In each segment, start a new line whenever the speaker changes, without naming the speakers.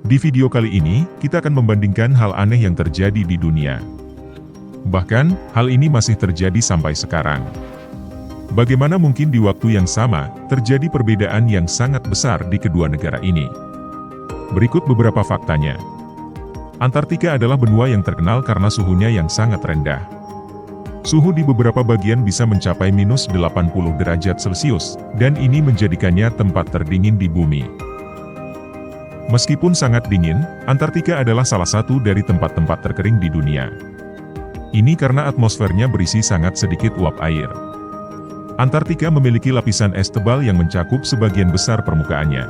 Di video kali ini, kita akan membandingkan hal aneh yang terjadi di dunia. Bahkan, hal ini masih terjadi sampai sekarang. Bagaimana mungkin di waktu yang sama, terjadi perbedaan yang sangat besar di kedua negara ini? Berikut beberapa faktanya. Antartika adalah benua yang terkenal karena suhunya yang sangat rendah. Suhu di beberapa bagian bisa mencapai minus 80 derajat Celcius, dan ini menjadikannya tempat terdingin di bumi. Meskipun sangat dingin, Antartika adalah salah satu dari tempat-tempat terkering di dunia. Ini karena atmosfernya berisi sangat sedikit uap air. Antartika memiliki lapisan es tebal yang mencakup sebagian besar permukaannya.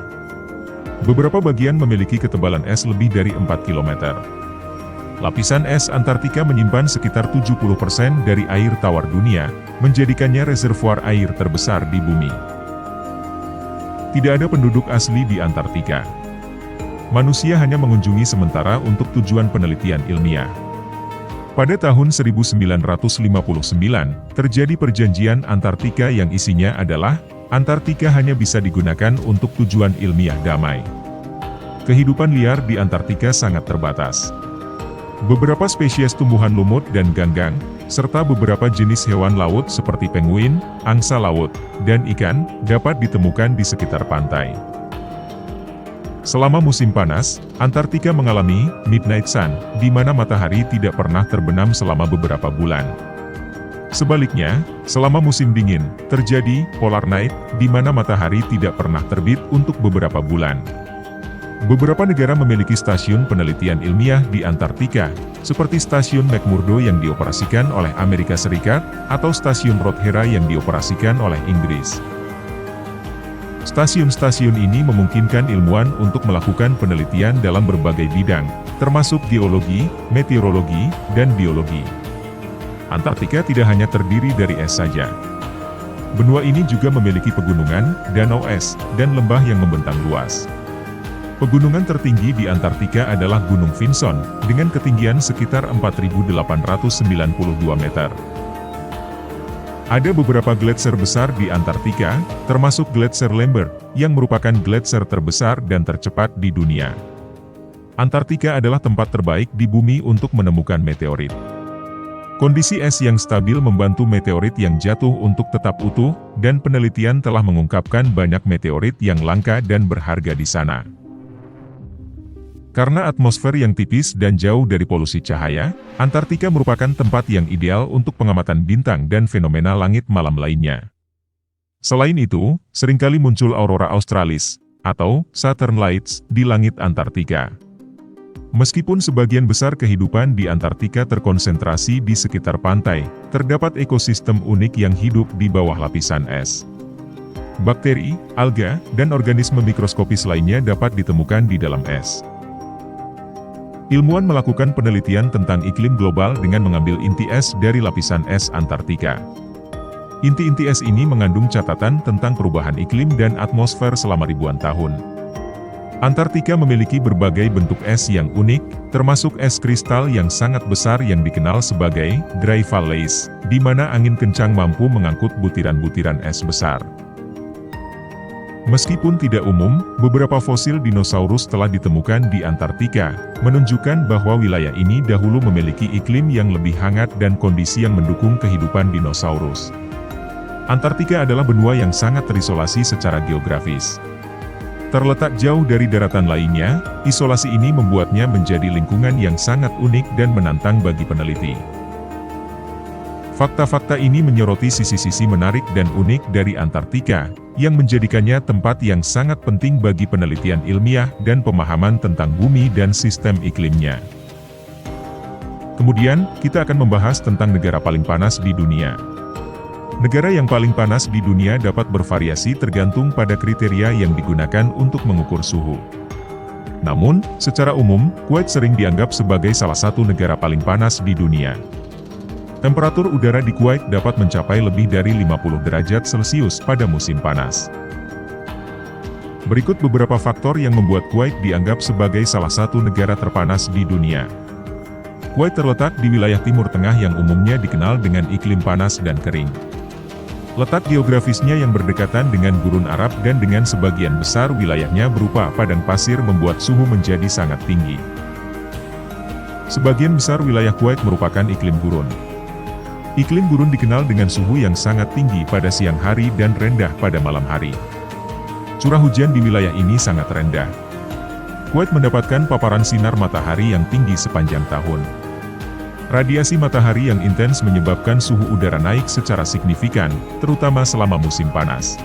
Beberapa bagian memiliki ketebalan es lebih dari 4 km. Lapisan es Antartika menyimpan sekitar 70% dari air tawar dunia, menjadikannya reservoir air terbesar di bumi. Tidak ada penduduk asli di Antartika. Manusia hanya mengunjungi sementara untuk tujuan penelitian ilmiah. Pada tahun 1959, terjadi perjanjian Antartika yang isinya adalah, Antartika hanya bisa digunakan untuk tujuan ilmiah damai. Kehidupan liar di Antartika sangat terbatas. Beberapa spesies tumbuhan lumut dan ganggang, serta beberapa jenis hewan laut seperti penguin, angsa laut, dan ikan, dapat ditemukan di sekitar pantai. Selama musim panas, Antartika mengalami midnight sun, di mana matahari tidak pernah terbenam selama beberapa bulan. Sebaliknya, selama musim dingin, terjadi polar night, di mana matahari tidak pernah terbit untuk beberapa bulan. Beberapa negara memiliki stasiun penelitian ilmiah di Antartika, seperti Stasiun McMurdo yang dioperasikan oleh Amerika Serikat, atau Stasiun Rodhera yang dioperasikan oleh Inggris. Stasiun-stasiun ini memungkinkan ilmuwan untuk melakukan penelitian dalam berbagai bidang, termasuk geologi, meteorologi, dan biologi. Antartika tidak hanya terdiri dari es saja. Benua ini juga memiliki pegunungan, danau es, dan lembah yang membentang luas. Pegunungan tertinggi di Antartika adalah Gunung Vinson, dengan ketinggian sekitar 4.892 meter. Ada beberapa gletser besar di Antartika, termasuk Gletser Lambert, yang merupakan gletser terbesar dan tercepat di dunia. Antartika adalah tempat terbaik di bumi untuk menemukan meteorit. Kondisi es yang stabil membantu meteorit yang jatuh untuk tetap utuh, dan penelitian telah mengungkapkan banyak meteorit yang langka dan berharga di sana. Karena atmosfer yang tipis dan jauh dari polusi cahaya, Antartika merupakan tempat yang ideal untuk pengamatan bintang dan fenomena langit malam lainnya. Selain itu, seringkali muncul aurora australis, atau Southern Lights, di langit Antartika. Meskipun sebagian besar kehidupan di Antartika terkonsentrasi di sekitar pantai, terdapat ekosistem unik yang hidup di bawah lapisan es. Bakteri, alga, dan organisme mikroskopis lainnya dapat ditemukan di dalam es. Ilmuwan melakukan penelitian tentang iklim global dengan mengambil inti es dari lapisan es Antartika. Inti-inti es ini mengandung catatan tentang perubahan iklim dan atmosfer selama ribuan tahun. Antartika memiliki berbagai bentuk es yang unik, termasuk es kristal yang sangat besar yang dikenal sebagai dry valleys, di mana angin kencang mampu mengangkut butiran-butiran es besar. Meskipun tidak umum, beberapa fosil dinosaurus telah ditemukan di Antartika, menunjukkan bahwa wilayah ini dahulu memiliki iklim yang lebih hangat dan kondisi yang mendukung kehidupan dinosaurus. Antartika adalah benua yang sangat terisolasi secara geografis. Terletak jauh dari daratan lainnya, isolasi ini membuatnya menjadi lingkungan yang sangat unik dan menantang bagi peneliti. Fakta-fakta ini menyoroti sisi-sisi menarik dan unik dari Antartika, yang menjadikannya tempat yang sangat penting bagi penelitian ilmiah dan pemahaman tentang bumi dan sistem iklimnya. Kemudian, kita akan membahas tentang negara paling panas di dunia. Negara yang paling panas di dunia dapat bervariasi tergantung pada kriteria yang digunakan untuk mengukur suhu. Namun, secara umum, Kuwait sering dianggap sebagai salah satu negara paling panas di dunia. Temperatur udara di Kuwait dapat mencapai lebih dari 50 derajat Celcius pada musim panas. Berikut beberapa faktor yang membuat Kuwait dianggap sebagai salah satu negara terpanas di dunia. Kuwait terletak di wilayah Timur Tengah yang umumnya dikenal dengan iklim panas dan kering. Letak geografisnya yang berdekatan dengan Gurun Arab dan dengan sebagian besar wilayahnya berupa padang pasir membuat suhu menjadi sangat tinggi. Sebagian besar wilayah Kuwait merupakan iklim gurun. Iklim gurun dikenal dengan suhu yang sangat tinggi pada siang hari dan rendah pada malam hari. Curah hujan di wilayah ini sangat rendah. Kuwait mendapatkan paparan sinar matahari yang tinggi sepanjang tahun. Radiasi matahari yang intens menyebabkan suhu udara naik secara signifikan, terutama selama musim panas.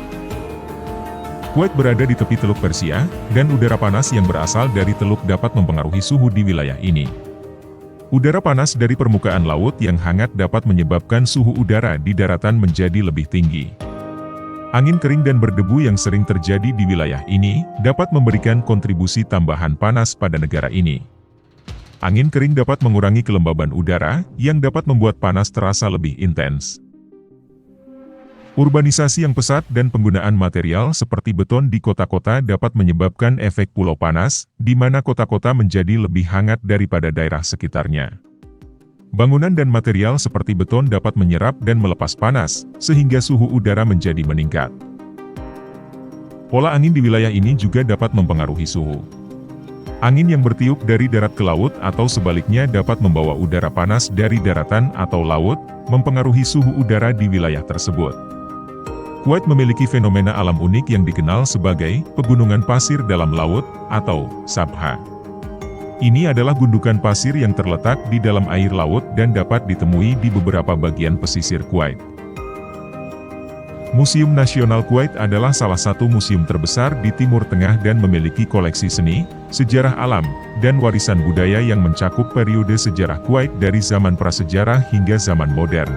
Kuwait berada di tepi Teluk Persia, dan udara panas yang berasal dari teluk dapat mempengaruhi suhu di wilayah ini. Udara panas dari permukaan laut yang hangat dapat menyebabkan suhu udara di daratan menjadi lebih tinggi. Angin kering dan berdebu yang sering terjadi di wilayah ini, dapat memberikan kontribusi tambahan panas pada negara ini. Angin kering dapat mengurangi kelembaban udara, yang dapat membuat panas terasa lebih intens. Urbanisasi yang pesat dan penggunaan material seperti beton di kota-kota dapat menyebabkan efek pulau panas, di mana kota-kota menjadi lebih hangat daripada daerah sekitarnya. Bangunan dan material seperti beton dapat menyerap dan melepas panas, sehingga suhu udara menjadi meningkat. Pola angin di wilayah ini juga dapat mempengaruhi suhu. Angin yang bertiup dari darat ke laut atau sebaliknya dapat membawa udara panas dari daratan atau laut, mempengaruhi suhu udara di wilayah tersebut. Kuwait memiliki fenomena alam unik yang dikenal sebagai pegunungan pasir dalam laut, atau Sabha. Ini adalah gundukan pasir yang terletak di dalam air laut dan dapat ditemui di beberapa bagian pesisir Kuwait. Museum Nasional Kuwait adalah salah satu museum terbesar di Timur Tengah dan memiliki koleksi seni, sejarah alam, dan warisan budaya yang mencakup periode sejarah Kuwait dari zaman prasejarah hingga zaman modern.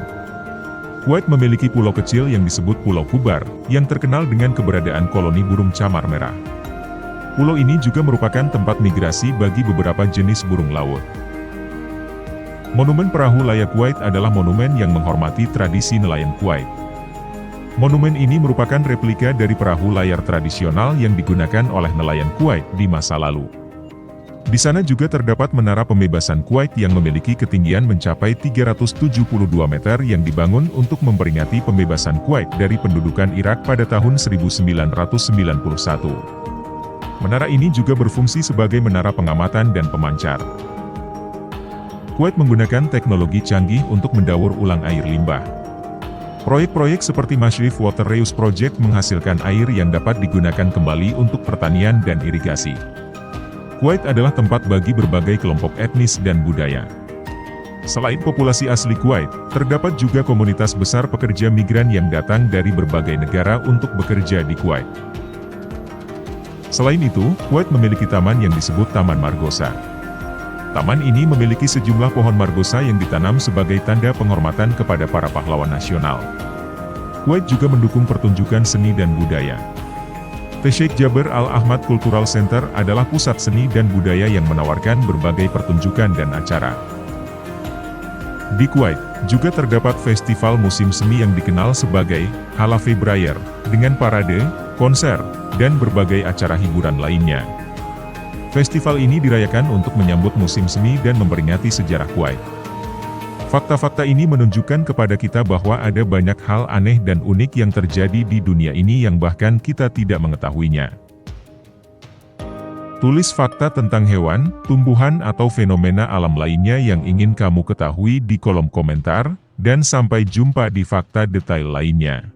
Kuwait memiliki pulau kecil yang disebut Pulau Kubar, yang terkenal dengan keberadaan koloni burung camar merah. Pulau ini juga merupakan tempat migrasi bagi beberapa jenis burung laut. Monumen Perahu Layar Kuwait adalah monumen yang menghormati tradisi nelayan Kuwait. Monumen ini merupakan replika dari perahu layar tradisional yang digunakan oleh nelayan Kuwait di masa lalu. Di sana juga terdapat Menara Pembebasan Kuwait yang memiliki ketinggian mencapai 372 meter yang dibangun untuk memperingati pembebasan Kuwait dari pendudukan Irak pada tahun 1991. Menara ini juga berfungsi sebagai menara pengamatan dan pemancar. Kuwait menggunakan teknologi canggih untuk mendaur ulang air limbah. Proyek-proyek seperti Mashrif Water Reuse Project menghasilkan air yang dapat digunakan kembali untuk pertanian dan irigasi. Kuwait adalah tempat bagi berbagai kelompok etnis dan budaya. Selain populasi asli Kuwait, terdapat juga komunitas besar pekerja migran yang datang dari berbagai negara untuk bekerja di Kuwait. Selain itu, Kuwait memiliki taman yang disebut Taman Margosa. Taman ini memiliki sejumlah pohon margosa yang ditanam sebagai tanda penghormatan kepada para pahlawan nasional. Kuwait juga mendukung pertunjukan seni dan budaya. The Sheikh Jaber Al Ahmad Cultural Center adalah pusat seni dan budaya yang menawarkan berbagai pertunjukan dan acara. Di Kuwait, juga terdapat festival musim semi yang dikenal sebagai Hala Februar, dengan parade, konser, dan berbagai acara hiburan lainnya. Festival ini dirayakan untuk menyambut musim semi dan memperingati sejarah Kuwait. Fakta-fakta ini menunjukkan kepada kita bahwa ada banyak hal aneh dan unik yang terjadi di dunia ini yang bahkan kita tidak mengetahuinya. Tulis fakta tentang hewan, tumbuhan atau fenomena alam lainnya yang ingin kamu ketahui di kolom komentar, dan sampai jumpa di fakta detail lainnya.